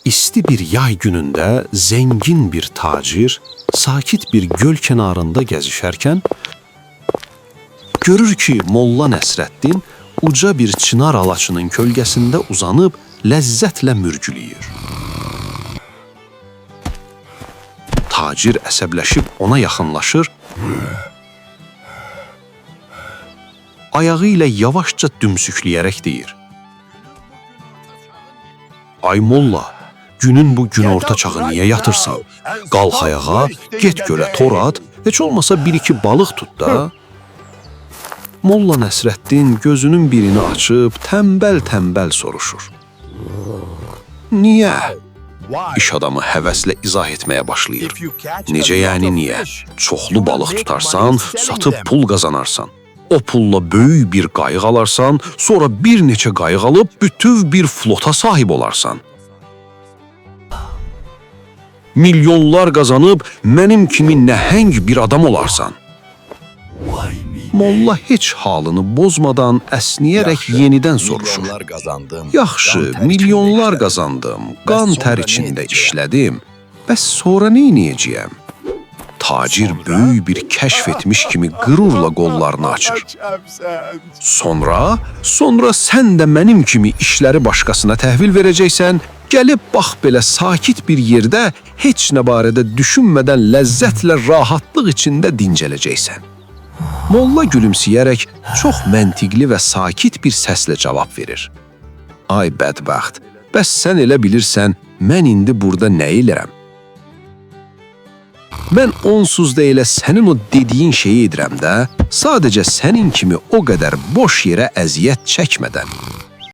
İsti bir yay günündə zengin bir tacir sakit bir göl kənarında gəzişərkən görür ki, Molla Nəsrəddin uca bir çınar ağacının kölgəsində uzanıb ləzzətlə mürgüləyir. Tacir əsəbləşib ona yaxınlaşır, ayağı ilə yavaşca dümsükləyərək deyir: "Ay Molla, günün bu günorta çağı niyə yatırsan? Qalx ayağa, get gölə tor at, heç olmasa bir-iki balıq tut da." Molla Nəsrəddin gözünün birini açıb tənbəl-tənbəl soruşur: "Niyə?" İş adamı həvəslə izah etməyə başlayır. "Necə yəni niyə? Çoxlu balıq tutarsan, satıb pul qazanarsan. O pulla böyük bir qayıq alarsan, sonra bir neçə qayıq alıb bütöv bir flota sahib olarsan. Milyonlar qazanıb mənim kimi nəhəng bir adam olarsan." Molla heç halını bozmadan əsniyərək yenidən soruşur: "Yaxşı, milyonlar qazandım, qan tər içində işlədim, bəs sonra neyniyəcəyəm?" Tacir böyük bir kəşf etmiş kimi qürurla qollarını açır. Sonra sən də mənim kimi işləri başqasına təhvil verəcəksən, gəlib bax belə sakit bir yerdə heç nə barədə düşünmədən ləzzətlə rahatlıq içində dincələcəksən. Molla gülümsəyərək çox məntiqli və sakit bir səslə cavab verir: "Ay bədbəxt, bəs sən elə bilirsən, mən indi burada nə edirəm? Mən onsuz da elə sənin o dediyin şeyi edirəm də, sadəcə sənin kimi o qədər boş yerə əziyyət çəkmədən."